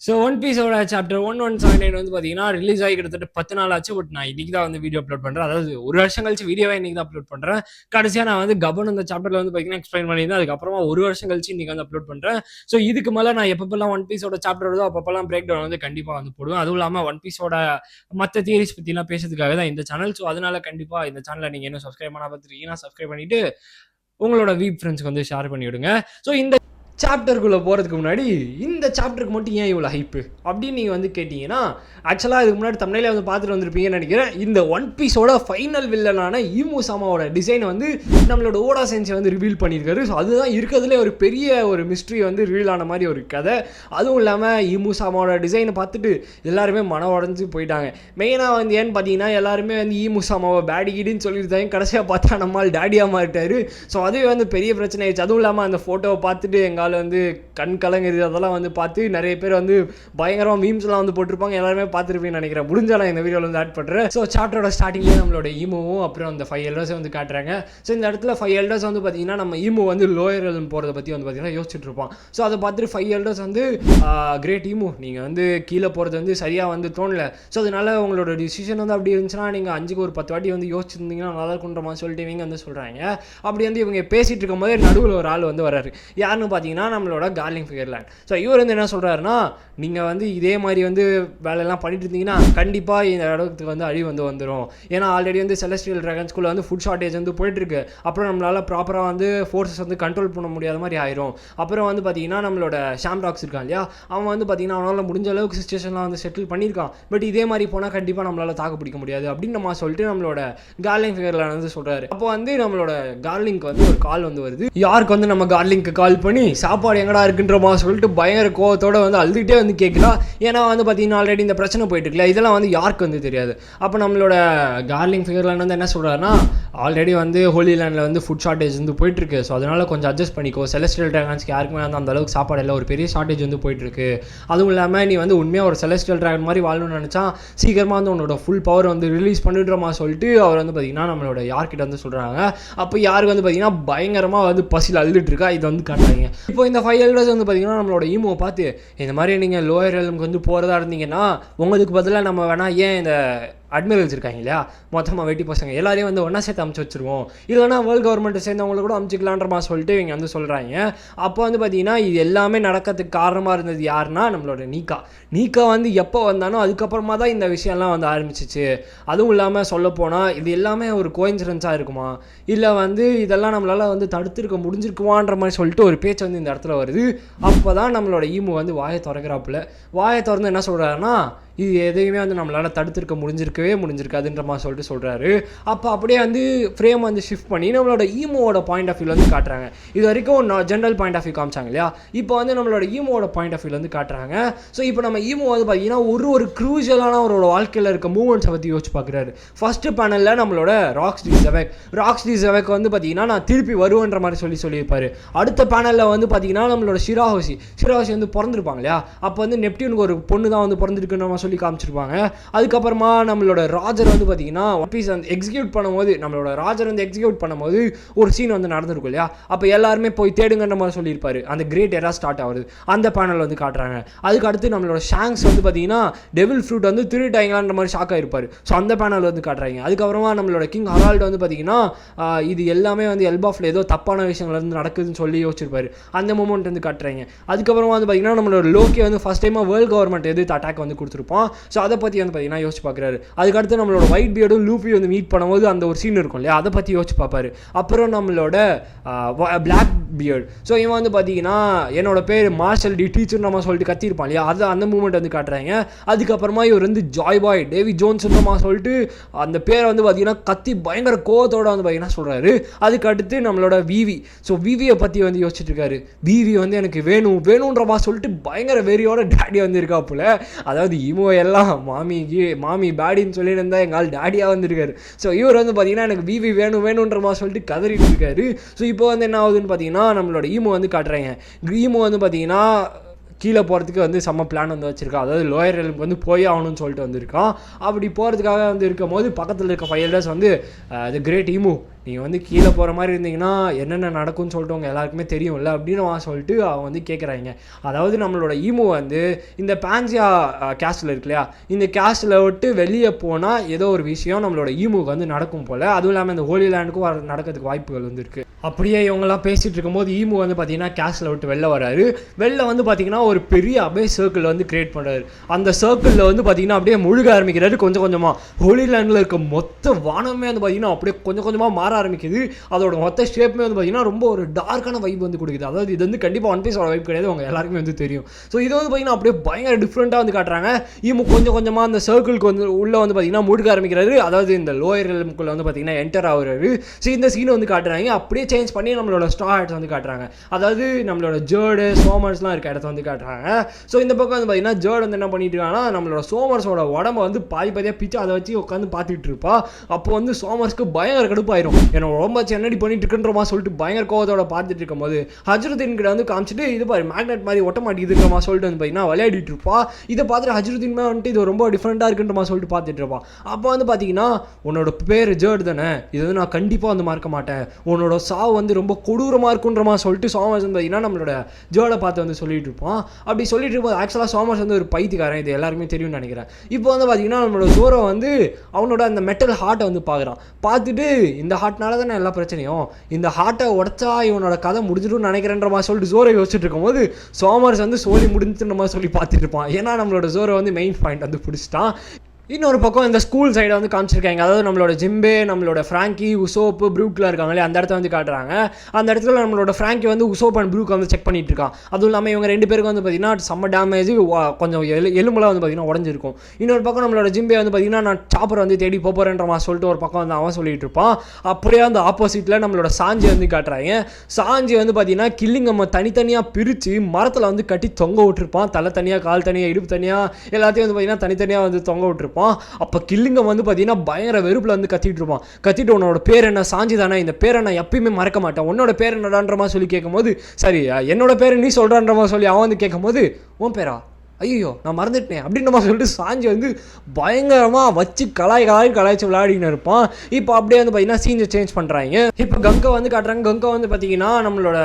So one பீஸோட chapter 1179 வந்து பார்த்தீங்கன்னா ரிலீஸ் ஆகி கிட்டத்தட்ட 10 நாள் ஆச்சு. பட் நான் இன்னைக்கு தான் வந்து வீடியோ அப்லோட் பண்ணுறேன். அதாவது ஒரு வருஷம் கழிச்சு வீடியோவை இன்னைக்கு தான் அப்லோட் பண்ணுறேன். கடைசியாக நான் வந்து கபன் இந்த சாப்டர்ல வந்து பார்த்தீங்கன்னா எக்ஸ்பிளைன் பண்ணியிருந்தேன். அதுக்கப்புறமா ஒரு வருஷம் கழிச்சு இன்னைக்கு வந்து அப்லோட் பண்ணுறேன். ஸோ இதுக்கு மேலே நான் எப்பப்பெல்லாம் ஒன் பீஸோட சாப்டர் வருதோ அப்பப்பெல்லாம் பிரேக் டவுன் வந்து கண்டிப்பாக வந்து போடுவேன். அதுவும் இல்லாமல் ஒன் பீஸோட மற்ற தியரிஸ் பற்றிலாம் பேசுறதுக்காக தான் இந்த சேனல். ஸோ அதனால கண்டிப்பாக இந்த சேனலை நீங்கள் இன்னும் சப்ஸ்கிரைப் பண்ணால் பார்த்துருக்கீங்கன்னா சப்ஸ்கிரைப் பண்ணிட்டு உங்களோட வீப் ஃப்ரெண்ட்ஸ்க்கு வந்து ஷேர் பண்ணி விடுங்க. ஸோ இந்த சாப்டருக்குள்ளே போகிறதுக்கு முன்னாடி இந்த சாப்டருக்கு மட்டும் ஏன் இவ்வளோ ஹைப்பு அப்படின்னு நீங்கள் வந்து கேட்டிங்கன்னா, ஆக்சுவலாக இதுக்கு முன்னாடி தமிழ்லேயே வந்து பார்த்துட்டு வந்திருப்பீங்கன்னு நினைக்கிறேன். இந்த ஒன் பீஸோட ஃபைனல் வில்லனான ஈமு சாமாவோட டிசைனை வந்து நம்மளோட ஓடா சென்ஸை வந்து ரிவீல் பண்ணியிருக்காரு. ஸோ அதுதான் இருக்கிறதுலே ஒரு பெரிய ஒரு மிஸ்ட்ரி வந்து ரிவீல் ஆன மாதிரி ஒரு கதை. அதுவும் இல்லாமல் ஈமு சாமாவோட டிசைனை பார்த்துட்டு எல்லாருமே மனம் உடஞ்சி போயிட்டாங்க. மெயினாக வந்து ஏன்னு பார்த்தீங்கன்னா எல்லாருமே வந்து ஈமு சாமாவை பேடிகிடின்னு சொல்லியிருந்தாங்க. கடைசியாக பார்த்தா நம்மால் டேடியாக மாறிட்டாரு. ஸோ அதுவே வந்து பெரிய பிரச்சனை ஆயிடுச்சு. அதுவும் இல்லாமல் அந்த ஃபோட்டோவை பார்த்துட்டு எங்கள் வந்து கண் கலங்குது. அதெல்லாம் வந்து பார்த்து நிறைய பேர் வந்து பயங்கரமாக மீம்ஸ்லாம் வந்து போட்டிருப்பாங்க. எல்லாருமே பார்த்துருப்பீங்கன்னு நினைக்கிறேன். முடிஞ்சால் நான் இந்த வீடியோவில் வந்து ஆட் பண்ணுறேன். ஸோ சாப்டரோட ஸ்டார்டிங்லேயே நம்மளோட ஈமுவும் அப்புறம் அந்த 5 எல்டர்ஸை வந்து காட்டுறாங்க. ஸோ இந்த இடத்துல 5 எல்டர்ஸ் வந்து பார்த்தீங்கன்னா நம்ம ஈமு வந்து லோயர் எல்ம் போகிறத பற்றி வந்து பார்த்தீங்கன்னா யோசிச்சுட்டு இருப்போம். ஸோ அதை பார்த்துட்டு 5 எல்டர்ஸ் வந்து கிரேட் ஈமு, நீங்கள் வந்து கீழே போகிறது வந்து சரியாக வந்து தோணலை. ஸோ அதனால உங்களோட டிசிஷன் வந்து அப்படி இருந்துச்சுன்னா நீங்கள் 5க்கு ஒரு 10 வாட்டி வந்து யோசிச்சிருந்தீங்கன்னா நல்லா இருக்குன்ற மாதிரி சொல்லிட்டு இவங்க வந்து சொல்கிறாங்க. அப்படி வந்து இவங்க பேசிகிட்டு இருக்கும்போது நடுவில் ஒரு ஆள் வந்து வர்றாரு. யாருன்னு பார்த்தீங்கன்னா நம்மளோட கார்லிங் ஃபிகர்லேண்ட். ஸோ இவர் வந்து என்ன சொல்கிறாருன்னா, நீங்கள் வந்து இதே மாதிரி வந்து வேலையெல்லாம் பண்ணிட்டு இருந்தீங்கன்னா கண்டிப்பாக இந்த இடத்துக்கு வந்து அழிவு வந்து வந்துடும். ஏன்னா ஆல்ரெடி வந்து செலஸ்டியல் ட்ராகன்ஸ்குள்ளே வந்து ஃபுட் ஷார்ட்டேஜ் வந்து போயிட்டுருக்கு. அப்புறம் நம்மளால் ப்ராப்பராக வந்து ஃபோர்ஸஸ் வந்து கண்ட்ரோல் பண்ண முடியாத மாதிரி ஆயிரும். அப்புறம் வந்து பார்த்தீங்கன்னா நம்மளோட ஷாம்ராக்ஸ் இருக்கான் இல்லையா, அவன் வந்து பார்த்தீங்கன்னா அவனால் முடிஞ்ச அளவுக்கு சிச்சுவேஷன்லாம் வந்து செட்டில் பண்ணியிருக்கான். பட் இதே மாதிரி போனால் கண்டிப்பாக நம்மளால் தாக்கு பிடிக்க முடியாது அப்படின்னு நம்ம சொல்லிட்டு நம்மளோட கார்லிங் ஃபிகர்லேண்ட் வந்து சொல்கிறாரு. அப்போ வந்து நம்மளோட கார்லிங்க்கு வந்து ஒரு கால் வந்து வருது. யாருக்கு வந்து நம்ம கார்லிங்க்கு கால் பண்ணி சாப்பாடு எங்கடா இருக்குன்ற மாதிரி சொல்லிட்டு பயங்கர கோவத்தோடு வந்து அழுதுகிட்டே வந்து கேட்குறா. ஏன்னா வந்து பார்த்தீங்கன்னா ஆல்ரெடி இந்த பிரச்சனை போயிட்டு இருக்குல்ல, இதெல்லாம் வந்து யாருக்கு வந்து தெரியாது. அப்போ நம்மளோட கார்லிங் ஃபிகர்லேண்ட் வந்து என்ன சொல்கிறாருன்னா, ஆல்ரெடி வந்து ஹோலி லேண்டில் வந்து ஃபுட் ஷார்ட்டேஜ் வந்து போயிட்டுருக்கு. ஸோ அதனால் கொஞ்சம் அட்ஜஸ்ட் பண்ணிக்கோ. செலஸ்டியல் ட்ராகன்ஸ்க்கு யாருக்குமே வந்து அந்த அளவுக்கு சாப்பாடு இல்லை, ஒரு பெரிய ஷார்ட்டேஜ் வந்து போயிட்டுருக்கு. அதுவும் இல்லாமல் நீ வந்து உண்மையாக ஒரு செலஸ்டியல் ட்ராகன் மாதிரி வாழணும்னு நினச்சா சீக்கிரமாக வந்து உன்னோட ஃபுல் பவர் வந்து ரிலீஸ் பண்ணிடுறமா சொல்லிட்டு அவர் வந்து பார்த்தீங்கன்னா நம்மளோட யார்கிட்ட வந்து சொல்கிறாங்க. அப்போ யாருக்கு வந்து பார்த்தீங்கன்னா பயங்கரமாக வந்து பசியில் அழுதுட்டு இருக்கா. இதை வந்து காட்டுறாங்க. இப்போ இந்த 5 எல்டர்ஸ் வந்து பார்த்தீங்கன்னா நம்மளோட ஈமோவை பார்த்து, இந்த மாதிரி நீங்கள் லோயர் எல்முக்கு வந்து போகிறதா இருந்தீங்கன்னா உங்களுக்கு பதிலாக நம்ம வேணால் ஏன் இந்த அட்மிரல்ஸ் இருக்காங்க இல்லையா, மொத்தமாக வெட்டி பசங்க எல்லாரையும் வந்து ஒன்றா சேர்த்து அமுச்சு வச்சுருவோம், இல்லைனா வேர்ல்டு கவர்மெண்ட்டை சேர்ந்தவங்களை கூட அமுச்சிக்கலான்ற மாதிரி சொல்லிட்டு இவங்க வந்து சொல்கிறாங்க. அப்போ வந்து பார்த்தீங்கன்னா இது எல்லாமே நடக்கிறதுக்கு காரணமாக இருந்தது யாருன்னா நம்மளோட நீக்கா வந்து எப்போ வந்தானோ அதுக்கப்புறமா தான் இந்த விஷயம்லாம் வந்து ஆரம்பிச்சிச்சு. அதுவும் இல்லாமல் சொல்லப்போனால் இது எல்லாமே ஒரு கோயின்சிடன்ஸாக இருக்குமா, இல்லை வந்து இதெல்லாம் நம்மளால் வந்து தடுத்துருக்க முடிஞ்சிருக்குமான்ற மாதிரி சொல்லிட்டு ஒரு பேச்சு வந்து இந்த இடத்துல வருது. அப்போ தான் நம்மளோட ஈமு வந்து வாயை திறக்கிறாப்புல. வாயை திறந்து என்ன சொல்கிறாருன்னா, இது எதையுமே வந்து நம்மளால் தடுத்திருக்க முடிஞ்சிருக்காதுன்ற மாதிரி சொல்லிட்டு சொல்கிறாரு. அப்போ அப்படியே வந்து ஃப்ரேம் வந்து ஷிஃப்ட் பண்ணி நம்மளோட ஈமோவோட பாயிண்ட் ஆஃப் வியூ வந்து காட்டுறாங்க. இது வரைக்கும் ஜென்ரல் பாயிண்ட் ஆஃப் வியூ காமிச்சாங்க இல்லையா, இப்போ வந்து நம்மளோட ஈமோவோட பாயிண்ட் ஆஃப் வியூ வந்து காட்டுறாங்க. ஸோ இப்போ நம்ம ஈமோ வந்து பார்த்தீங்கன்னா ஒரு க்ரூஷியலான அவரோட வாழ்க்கையில் இருக்க மூமெண்ட்ஸை பற்றி யோசிச்சு பார்க்குறாரு. ஃபர்ஸ்ட் பேனலில் நம்மளோட ராக்ஸ் டி ஜெவக் வந்து பார்த்தீங்கன்னா நான் திருப்பி வருவேன்ற மாதிரி சொல்லியிருப்பாரு. அடுத்த பேனலில் வந்து பார்த்தீங்கன்னா நம்மளோட ஷிராஹோசி வந்து பிறந்திருப்பாங்க இல்லையா, அப்போ வந்து நெப்டியூனுக்கு ஒரு பொண்ணு தான் வந்து பிறந்திருக்குன்ற சொல்லி காமிச்சிருப்பாங்க. அதுக்கப்புறமா நம்மளோட ராஜர் வந்து பார்த்தீங்கன்னா ஒன் பீஸ் வந்து எக்ஸிக்யூட் பண்ணும்போது நம்மளோட ராஜர் வந்து எக்ஸிக்யூட் பண்ணும்போது ஒரு சீன் வந்து நடந்திருக்கும் இல்லையா, அப்போ எல்லாருமே போய் தேடுங்கன்ற மாதிரி சொல்லியிருப்பாரு. அந்த கிரேட் எரா ஸ்டார்ட் ஆகுது. அந்த பேனல் வந்து காட்டுறாங்க. அதுக்கு அடுத்து நம்மளோட ஷாங்ஸ் வந்து பார்த்தீங்கன்னா டெவில் ஃப்ரூட் வந்து திருட்டாங்கன்ற மாதிரி ஷாக் ஆகிருப்பாரு. ஸோ அந்த பேனல் வந்து காட்டுறாங்க. அதுக்கப்புறமா நம்மளோட கிங் ஹரால்டு வந்து பார்த்தீங்கன்னா இது எல்லாமே வந்து எல்பாஃபில் ஏதோ தப்பான விஷயங்கள் வந்து நடக்குதுன்னு சொல்லி யோசிச்சிருப்பாரு. அந்த மூமெண்ட் வந்து காட்டுறாங்க. அதுக்கப்புறமா வந்து பார்த்தீங்கன்னா நம்மளோட லோக்கி வந்து ஃபர்ஸ்ட் டைமாக வேர்ல்டு கவர்மெண்ட் எதிர்த்து அட்டாக் வந்து கொடுத்துருப்போம். ஸோ அதை பற்றி வந்து பார்த்தீங்கன்னா யோசிச்சு பார்க்குறாரு. அதுக்கடுத்து நம்மளோட ஒயிட் பியர்டும் லூஃபி வந்து மீட் பண்ணும்போது அந்த ஒரு சீன் இருக்கும் இல்லையா, அதை பற்றி யோசிச்சு பார்ப்பாரு. அப்புறம் நம்மளோட பிளாக் பியர்ட், ஸோ இவன் வந்து பார்த்தீங்கன்னா என்னோட பேர் மார்ஷல் டி டீச்சர் நம்ம சொல்லிட்டு கத்திருப்பான் இல்லையா, அது அந்த மூமெண்ட் வந்து காட்டுறாங்க. அதுக்கப்புறமா இவர் வந்து ஜாய் பாய் டேவி ஜோன்ஸ் சொல்லிட்டு அந்த பேரை வந்து பார்த்தீங்கன்னா கத்தி பயங்கர கோவத்தோடு வந்து பார்த்தீங்கன்னா சொல்கிறாரு. அதுக்கடுத்து நம்மளோட ஸோ விவியை பற்றி வந்து யோசிச்சுட்டு இருக்காரு. விவி வந்து எனக்கு வேணுன்றமா சொல்லிட்டு பயங்கர வெறியோட டேடி வந்து இருக்காப்புல. அதாவது ஈமோ எல்லாம் மாமி பேடின்னு சொல்லிட்டு இருந்தால் எங்கள் டேடியாக வந்துருக்காரு. ஸோ இவர் வந்து பார்த்தீங்கன்னா எனக்கு விவி வேணுன்ற மாதிரி சொல்லிட்டு கதறிட்டு இருக்காரு. ஸோ இப்போ வந்து என்ன ஆகுதுன்னு பார்த்தீங்கன்னா நம்மளோட ஈமோ வந்து காட்டுறாங்க. ஈமோ வந்து பார்த்தீங்கன்னா கீழே போகிறதுக்கு வந்து செம்ம பிளான் வந்து வச்சுருக்கான். அதாவது லோயர் எல்முக்கு வந்து போய் ஆகணும்னு சொல்லிட்டு வந்திருக்கான். அப்படி போகிறதுக்காக வந்து இருக்கும் போது பக்கத்தில் இருக்க 5 எல்டர்ஸ் வந்து தி கிரேட் ஈமு நீங்கள் வந்து கீழே போகிற மாதிரி இருந்தீங்கன்னா என்னென்ன நடக்கும்னு சொல்லிட்டு உங்கள் எல்லாருக்குமே தெரியும்ல அப்படின்னு சொல்லிட்டு அவங்க வந்து கேட்குறாங்க. அதாவது நம்மளோட ஈமு வந்து இந்த பான்சியா கேஸ்டில் இருக்கு இல்லையா, இந்த கேஸ்டில் விட்டு வெளியே போனால் ஏதோ ஒரு விஷயம் நம்மளோட ஈமுக்கு வந்து நடக்கும் போல். அதுவும் இல்லாமல் இந்த ஹோலி லேண்டுக்கும் நடக்கிறதுக்கு வாய்ப்புகள் வந்து இருக்குது. அப்படியே இவங்கெல்லாம் பேசிகிட்டு இருக்கும்போது ஈமு வந்து பார்த்தீங்கன்னா கேஸ்டில் விட்டு வெளில வராரு. வெளில வந்து பார்த்தீங்கன்னா ஒரு பெரிய அப்படியே சர்க்கிள் வந்து கிரியேட் பண்ணுறாரு. அந்த சர்க்கிளில் வந்து பார்த்தீங்கன்னா அப்படியே முழுக ஆரம்பிக்கிறாரு கொஞ்சம் கொஞ்சமாக. ஹோலி லேண்டில் இருக்க மொத்த வானமே வந்து பார்த்தீங்கன்னா அப்படியே கொஞ்சம் கொஞ்சமாக மாற ஆரம்பிக்குது. அதோட மொத்த ஷேப்புமே வந்து பார்த்தீங்கன்னா ரொம்ப ஒரு டார்க்கான வைப் வந்து கொடுக்குது. அதாவது இது வந்து கண்டிப்பாக ஒன் பீஸோட வைப் கிடையாது, அவங்க எல்லாருக்குமே வந்து தெரியும். ஸோ இது வந்து பார்த்தீங்கன்னா அப்படியே பயங்கர டிஃப்ரெண்ட்டாக வந்து காட்டுறாங்க. ஈமு கொஞ்சம் கொஞ்சமாக அந்த சர்க்கிளுக்கு வந்து உள்ளே வந்து பார்த்தீங்கன்னா முழுக ஆரம்பிக்கிறாரு. அதாவது இந்த லோயர் எலிமுக்குள்ளே வந்து பார்த்தீங்கன்னா என்டர் ஆகுறாரு. ஸோ இந்த சீனை வந்து காட்டுறாங்க. அப்படியே சேஞ்ச் பண்ணி நம்மளோட ஸ்ட்ரா ஹேட்ஸ் வந்து காட்டுறாங்க. அதாவது நம்மளோட ஜேர்டு சோமர்ஸ்லாம் இருக்க இடத்த வந்து காட்டுறாங்க. ஸோ இந்த பக்கம் வந்து பார்த்தீங்கன்னா ஜேர்டு வந்து என்ன பண்ணிட்டு இருக்காங்கன்னா நம்மளோட சோமர்ஸோட உடம்பை வந்து பாதியாக பிச்சு அதை வச்சு உட்காந்து பார்த்துட்டு இருப்பா. அப்போ வந்து சோமர்ஸ்க்கு பயங்கர கடுப்பாயிரும். என்னோட உடம்பு வச்சு என்னடி பண்ணிட்டு இருக்குன்றமா சொல்லிட்டு பயங்கர கோவத்தோட பார்த்துட்டு இருக்கும் போது ஹஜ்ருதீன் கிட்ட வந்து காமிச்சிட்டு இது பாரு மேக்னெட் மாதிரி ஒட்ட மாட்டேங்குதுன்றமா சொல்லிட்டு வந்து பார்த்தீங்கன்னா விளையாடிட்டு இருப்பா. இதை பார்த்துட்டு ஹஜ்ருதீன் வந்துட்டு இது ரொம்ப டிஃப்ரெண்ட்டாக இருக்குன்றமா சொல்லிட்டு பார்த்துட்டு இருப்பான். அப்போ வந்து பார்த்தீங்கன்னா உன்னோட பேர் ஜேர்டு தானே, இது வந்து நான் கண்டிப்பாக வந்து மறக்க மாட்டேன், உன்னோட சாவு வந்து ரொம்ப கொடூரமாக இருக்குன்றமா சொல்லிட்டு சோமர்ஸ் வந்து பார்த்தீங்கன்னா நம்மளோட ஜேர்டை பார்த்து வந்து சொல்லிட்டு இருப்பான். அப்படி சொல்லிட்டு இருக்கும்போது ஆக்சுவலாக சோமர்ஸ் வந்து ஒரு பைத்தியக்காரன், இது எல்லாருமே தெரியும்னு நினைக்கிறேன். இப்போ வந்து பார்த்தீங்கன்னா நம்மளோட ஜோரோ வந்து அவனோட அந்த மெட்டல் ஹார்ட்டை வந்து பார்க்குறான். பார்த்துட்டு இந்த ஹார்ட்னால தானே எல்லா பிரச்சனையும், இந்த ஹார்ட்டை உடச்சா இவனோட கதை முடிஞ்சிடும்னு நினைக்கிறேன்ற மாதிரி சொல்லிட்டு ஜோரை யோசிச்சுட்டு இருக்கும்போது சோமர்ஸ் வந்து சோலி முடிஞ்சுன்ற மாதிரி சொல்லி பார்த்துட்டு இருப்பான். ஏன்னா நம்மளோட ஜோரோ வந்து மெயின் பாயிண்ட் வந்து பிடிச்சிட்டான். இன்னொரு பக்கம் இந்த ஸ்கூல் சைடை வந்து காமிச்சிருக்காங்க. அதாவது நம்மளோட ஜிம்பே, நம்மளோட ஃப்ராங்கி, உசோப்பு, ப்ரூக்கில் இருக்காங்களே அந்த இடத்த வந்து காட்டுறாங்க. அந்த இடத்துல நம்மளோட ஃப்ராங்கி வந்து உசோப் அண்ட் ப்ரூக் வந்து செக் பண்ணிட்டு இருக்கான். அதுவும் இல்லாமல் இவங்க ரெண்டு பேருக்கு வந்து பார்த்தீங்கன்னா செம்ம டேமேஜ், கொஞ்சம் எலும்புலாம் வந்து பார்த்தீங்கன்னா உடஞ்சிருக்கும். இன்னொரு பக்கம் நம்மளோட ஜிம்பே வந்து பார்த்தீங்கன்னா நான் சாப்பரை வந்து தேடி போகிறேன்ற மாதிரி சொல்லிட்டு ஒரு பக்கம் வந்து அவன் சொல்லிட்டு இருப்பான். அப்படியே அந்த ஆப்போசிட்டில் நம்மளோட சாஞ்சி வந்து காட்டுறாங்க. சாஞ்சி வந்து பார்த்தீங்கன்னா கில்லிங்கம்மை தனித்தனியாக பிரித்து மரத்தில் வந்து கட்டி தொங்க விட்டுருப்பான். தலை தனியாக, கால் தனியாக, இடுப்பு தனியாக, எல்லாத்தையும் வந்து பார்த்தீங்கன்னா தனித்தனியாக வந்து தொங்க விட்டுருப்பான். அப்போ கில்லிங்கம் வந்து பார்த்தீங்கன்னா பயங்கர வெறுப்பில் வந்து கத்திட்டு இருப்பான். கத்திட்டு உன்னோட பேர் என்ன, சாஞ்சி தானே, இந்த பேரை நான் எப்பயுமே மறக்க மாட்டேன், உன்னோட பேர் என்னடான்ற மாதிரி சொல்லி கேட்கும்போது சரி என்னோட பேர் நீ சொல்கிறான்ற மாதிரி சொல்லி அவன் வந்து கேட்கும்போது உன் பேரா, ஐயோ நான் மறந்துட்டேன் அப்படின்ற மாதிரி சொல்லிட்டு சாஞ்சி வந்து பயங்கரமாக வச்சு கலாய்ச்சி விளையாடின்னு இருப்பான். இப்போ அப்படியே வந்து பார்த்தீங்கன்னா சீன்ஸை சேஞ்ச் பண்ணுறாங்க. இப்போ கங்கா வந்து காட்டுறாங்க. கங்கா வந்து பார்த்தீங்கன்னா நம்மளோட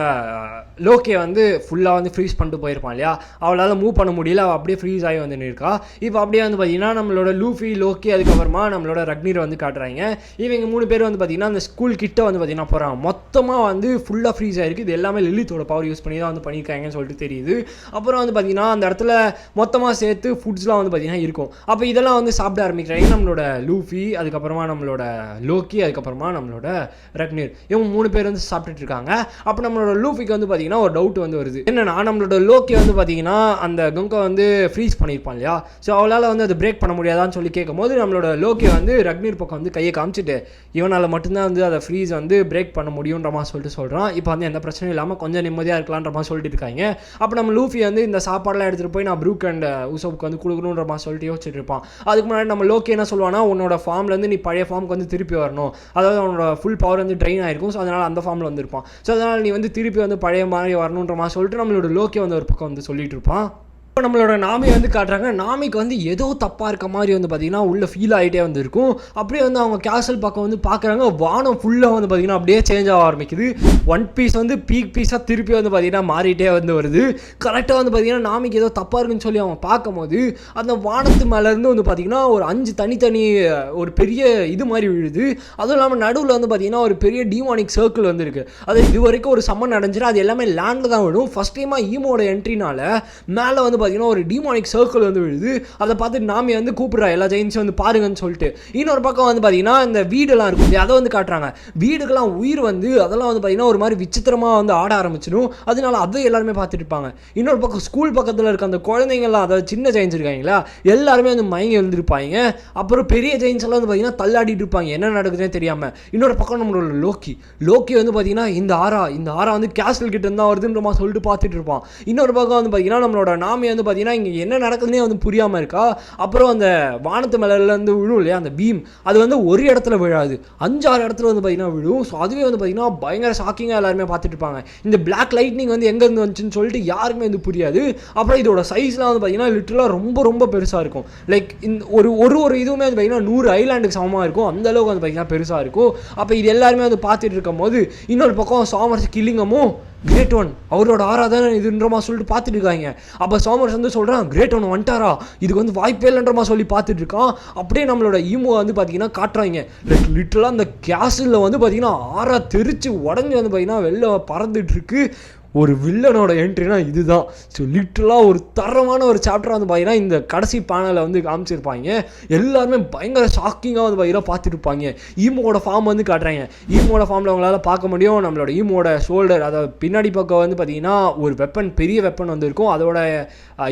லோக்கே வந்து ஃபுல்லாக வந்து ஃப்ரீஸ் பண்ணிட்டு போயிருப்பான் இல்லையா, அவளால் மூவ் பண்ண முடியல, அவள் அப்படியே ஃப்ரீஸ் ஆகி வந்து இருக்கா. இப்போ அப்படியே வந்து பார்த்தீங்கன்னா நம்மளோட லூஃபி, லோக்கி, அதுக்கப்புறமா நம்மளோட ரக்னீரை வந்து காட்டுறாங்க. இவங்க 3 பேர் வந்து பார்த்தீங்கன்னா அந்த ஸ்கூல் கிட்ட வந்து பார்த்தீங்கன்னா போகிறாங்க. மொத்தமாக வந்து ஃபுல்லாக ஃப்ரீஸ் ஆகிருக்கு. இது எல்லாமே லிலித்தோட பவர் யூஸ் பண்ணி தான் வந்து பண்ணியிருக்காங்கன்னு சொல்லிட்டு தெரியுது. அப்புறம் வந்து பார்த்தீங்கன்னா அந்த இடத்துல மொத்தமாக சேர்த்து ஃபுட்ஸ்லாம் வந்து பார்த்தீங்கன்னா இருக்கும். அப்போ இதெல்லாம் வந்து சாப்பிட ஆரம்பிக்கிறாங்க நம்மளோட லூஃபி, அதுக்கப்புறமா நம்மளோட லோக்கி, அதுக்கப்புறமா நம்மளோட ரக்னீர். இவங்க 3 பேர் வந்து சாப்பிட்டுட்டு இருக்காங்க. அப்போ நம்மளோட லூஃபிக்கு வந்து பார்த்தீங்கன்னா ஒரு டவுட் வந்து வருது. என்னன்னா நம்மளோட லோக்கி வந்து பார்த்தீங்கன்னா அந்த கங்கா வந்து ஃப்ரீஸ் பண்ணியிருப்பான் இல்லையா, ஸோ அவளால் வந்து அதை பிரேக் பண்ண முடியாதான்னு சொல்லி கேட்கும்போது நம்மளோட லோக்கி வந்து ரக்னீர் பக்கம் வந்து கையை காமிச்சிட்டு இவனால் மட்டும்தான் வந்து அதை ஃப்ரீஸ் வந்து பிரேக் பண்ண முடியுன்ற மாதிரி சொல்லிட்டு சொல்கிறான். இப்போ வந்து எந்த பிரச்சனையும் இல்லாமல் கொஞ்சம் நிம்மதியாக இருக்கலான்ற மாதிரி சொல்லிட்டு இருக்காங்க. அப்போ நம்ம லூஃபி வந்து இந்த சாப்பாடெலாம் எடுத்துகிட்டு போய் நான் ப்ரூக் அண்ட் உசோப்புக்கு வந்து கொடுக்கணுன்ற மாதிரி சொல்லிட்டு யோசிச்சுட்டு இருப்பான். அதுக்கு முன்னாடி நம்ம லோக்கி என்ன சொல்லுவானா, உன்னோட ஃபார்ம்லேருந்து நீ பழைய ஃபார்முக்கு வந்து திருப்பி வரணும், அதாவது அவனோட ஃபுல் பவர் வந்து ட்ரெயின் ஆகிருக்கும், ஸோ அதனால் அந்த ஃபார்மில் வந்துருப்பான், ஸோ அதனால் நீ வந்து திருப்பி வந்து பழைய மாதிரி வரணுன்ற மாதிரி சொல்லிட்டு நம்மளோட லோக்கி வந்து ஒரு பக்கம் வந்து சொல்லிட்டு இருப்பான். இப்போ நம்மளோட நாமி வந்து காட்டுறாங்க. நாமிக்கு வந்து ஏதோ தப்பாக இருக்க மாதிரி வந்து பார்த்தீங்கன்னா உள்ள ஃபீல் ஆகிட்டே வந்து இருக்கும். அப்படியே வந்து அவங்க கேசல் பக்கம் வந்து பார்க்குறாங்க. வானம் ஃபுல்லாக வந்து பார்த்தீங்கன்னா அப்படியே சேஞ்ச் ஆக ஆரம்பிக்குது. ஒன் பீஸ் வந்து பீக் பீஸாக திருப்பி வந்து பார்த்தீங்கன்னா மாறிட்டே வந்து வருது. கரெக்டாக வந்து பார்த்தீங்கன்னா நாமிக்கு ஏதோ தப்பாக இருக்குன்னு சொல்லி அவங்க பார்க்கும்போது அந்த வானத்து மேலேருந்து வந்து பார்த்தீங்கன்னா ஒரு 5 தனித்தனி ஒரு பெரிய இது மாதிரி விழுது. அதுவும் இல்லாமல் நடுவில் வந்து பார்த்தீங்கன்னா ஒரு பெரிய டிமானிக் சர்க்கிள் வந்துருக்கு. அது இது வரைக்கும் ஒரு சம்மன் நடந்துச்சு, அது எல்லாமே லேண்டில் தான் விடும். ஃபஸ்ட் டைமாக ஈமோட என்ட்ரினால மேலே வந்து பார்த்தீங்கன்னா ஒரு டிமானிக் சர்க்கிள் வந்து விழுது. அதை பார்த்து நாமி வந்து கூப்பிட்றா எல்லா ஜெயின்ஸும் வந்து பாருங்கன்னு சொல்லிட்டு. இன்னொரு பக்கம் வந்து பார்த்தீங்கன்னா இந்த வீடெல்லாம் இருக்கும், அதை வந்து காட்டுறாங்க. வீடுக்கெல்லாம் உயிர் வந்து அதெல்லாம் வந்து பார்த்தீங்கன்னா ஒரு மாதிரி விசித்திரமாக வந்து ஆட ஆரம்பிச்சிடும். அதனால அதை எல்லாருமே பார்த்துட்டு இருப்பாங்க. இன்னொரு பக்கம் ஸ்கூல் பக்கத்தில் இருக்க அந்த குழந்தைங்கள்லாம், அதாவது சின்ன ஜெயின்ஸ் இருக்காங்களா, எல்லாருமே வந்து மயங்கி எழுந்திருப்பாங்க. அப்புறம் பெரிய ஜெயின்ஸ் எல்லாம் வந்து பார்த்தீங்கன்னா தள்ளாடிட்டு இருப்பாங்க, என்ன நடக்குதுன்னே தெரியாமல். இன்னொரு பக்கம் நம்மளோட லோக்கி வந்து பார்த்தீங்கன்னா இந்த ஆரா வந்து கேஸ்டல் கிட்ட இருந்தால் வருதுன்ற மாதிரி சொல்லிட்டு பார்த்துட்டு இருப்பான். இன்னொரு பக்கம் வந்து பார்த்தீங்கன்னா நம்மளோட நாமி வந்து பார்த்தீங்கன்னா இங்கே என்ன நடக்குதுன்னே வந்து புரியாமல் இருக்கா. அப்புறம் அந்த வானத்து மேலேருந்து விழும் இல்லையா அந்த பீம், அது வந்து ஒரு இடத்துல விழாது, 5-6 இடத்துல வந்து பார்த்தீங்கன்னா விழும். ஸோ அதுவே வந்து பார்த்தீங்கன்னா பயங்கர ஷாக்கிங்காக எல்லாருமே பார்த்துட்டு இருப்பாங்க. இந்த பிளாக் லைட்னிங் வந்து எங்கேருந்து வந்துச்சுன்னு சொல்லிட்டு யாருக்குமே வந்து புரியாது. அப்புறம் இதோட சைஸ்லாம் வந்து பார்த்தீங்கன்னா லிட்டரலாக ரொம்ப ரொம்ப பெருசாக இருக்கும். லைக் இந்த ஒரு இதுவுமே வந்து பார்த்தீங்கன்னா 100 ஐலாண்டுக்கு சமமாக இருக்கும், அந்த அளவுக்கு வந்து பார்த்தீங்கன்னா பெருசாக இருக்கும். அப்போ இது எல்லாருமே வந்து பார்த்துட்டு இருக்கும் போது இன்னொரு பக்கம் சாமர்ஸ் கில்லிங்கமும் கிரேட் ஒன் அவரோட ஆராதனை இதுன்றமா சொல்லிட்டு பார்த்துட்டு இருக்காங்க. அப்போ சாமர்ஸ் வந்து சொல்கிறான் கிரேட் ஒன் வந்துட்டாரா, இதுக்கு வந்து வாய்ப்பே இல்லைன்றமா சொல்லி பார்த்துட்டு இருக்கான். அப்படியே நம்மளோட ஈமோ வந்து பார்த்தீங்கன்னா காட்டுறாங்க. லிட்டரலாக அந்த கேஸில் வந்து பார்த்தீங்கன்னா ஆறா தெரிச்சு உடஞ்சி வந்து பார்த்தீங்கன்னா வெளில பறந்துட்டு இருக்கு. ஒரு வில்லனோட என்ட்ரினா இதுதான். ஸோ லிட்டரலாக ஒரு தரமான ஒரு சாப்டராக வந்து பார்த்தீங்கன்னா இந்த கடைசி பேனலில் வந்து காமிச்சிருப்பாங்க. எல்லாருமே பயங்கர ஷாக்கிங்காக வந்து பார்த்தீங்கன்னா பார்த்துட்டு இருப்பாங்க. ஈமோட ஃபார்ம் வந்து காட்டுறாங்க. ஈமோட ஃபார்மில் அவங்களால பார்க்க முடியும். நம்மளோட ஈமோட ஷோல்டர் அதாவது பின்னாடி பக்கம் வந்து பார்த்தீங்கன்னா ஒரு வெப்பன், பெரிய வெப்பன் வந்து இருக்கும், அதோட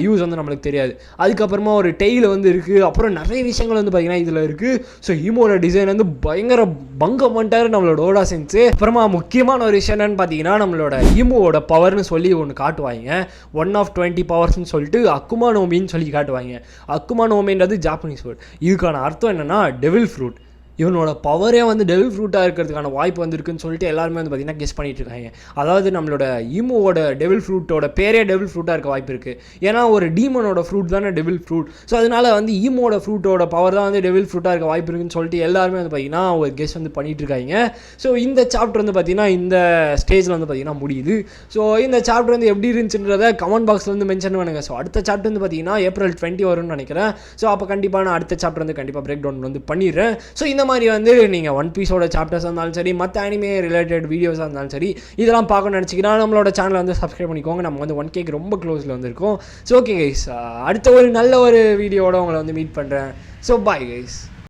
யூஸ் வந்து நம்மளுக்கு தெரியாது. அதுக்கப்புறமா ஒரு டெய்ல் வந்து இருக்குது. அப்புறம் நிறைய விஷயங்கள் வந்து பார்த்தீங்கன்னா இதில் இருக்குது. ஸோ ஈமோட டிசைன் வந்து பயங்கர பங்கம் பண்ணிட்டார் நம்மளோட ஓடா சென்ஸு. அப்புறமா முக்கியமான ஒரு விஷயம் என்னன்னு பார்த்தீங்கன்னா நம்மளோட ஈமோட பவர்னு சொல்லி ஒன்று காட்டுவாங்க. 1 of 20 பவர்ஸ்ன்னு சொல்லிட்டு அக்குமா நோமின்னு சொல்லி காட்டுவாங்க. அக்குமா நோமின்றது ஜாப்பனீஸ் வேர்ட். இதுக்கான அர்த்தம் என்னென்னா டெவில் ஃப்ரூட். இவனோட பவரே வந்து டெவில் ஃப்ரூட்டாக இருக்கிறதுக்கான வாய்ப்பு வந்துருக்குன்னு சொல்லிட்டு எல்லாருமே வந்து பார்த்திங்கன்னா கெஸ் பண்ணிட்டு இருக்காங்க. அதாவது நம்மளோட ஈமோவோட டெவில் ஃப்ரூட்டோட பேரே டெவில் ஃப்ரூட்டாக இருக்க வாய்ப்பு இருக்குது. ஏன்னா ஒரு டீமனோட ஃப்ரூட் தானே டெவில் ஃப்ரூட். ஸோ அதனால் வந்து ஈமோட ஃப்ரூட்டோட பவர் தான் வந்து டெவில் ஃப்ரூட்டாக இருக்க வாய்ப்பு இருக்குன்னு சொல்லிட்டு எல்லாருமே வந்து பார்த்திங்கன்னா ஒரு கெஸ் வந்து பண்ணிட்டு இருக்காங்க. ஸோ இந்த சாப்டர் வந்து பார்த்திங்கன்னா இந்த ஸ்டேஜில் வந்து பார்த்திங்கன்னா முடியுது. ஸோ இந்த சாப்டர் வந்து எப்படி இருந்துச்சுன்றதை கமெண்ட் பாக்ஸில் வந்து மென்ஷன் பண்ணுங்கள். ஸோ அடுத்த சாப்டர் வந்து பார்த்திங்கன்னா April 20 வரும்னு நினைக்கிறேன். ஸோ அப்போ கண்டிப்பாக நான் அடுத்த சாப்டர் வந்து கண்டிப்பாக பிரேக் டவுன் வந்து பண்ணிடுறேன். ஸோ இந்த மாதிரி வந்து நீங்கள் ஒன் பீஸோட சாப்டர்ஸாக இருந்தாலும் சரி, மற்ற அனிமே ரிலேட்டட் வீடியோஸாக இருந்தாலும் சரி, இதெல்லாம் பார்க்கணும்னு நினச்சிங்கன்னா நம்மளோட சேனலை வந்து சப்ஸ்கிரைப் பண்ணிக்கோங்க. நம்ம வந்து 1K ரொம்ப க்ளோஸில் வந்திருக்கோம். ஸோ ஓகே கைஸ், அடுத்த ஒரு நல்ல ஒரு வீடியோட உங்களை வந்து மீட் பண்ணுறேன். So bye guys.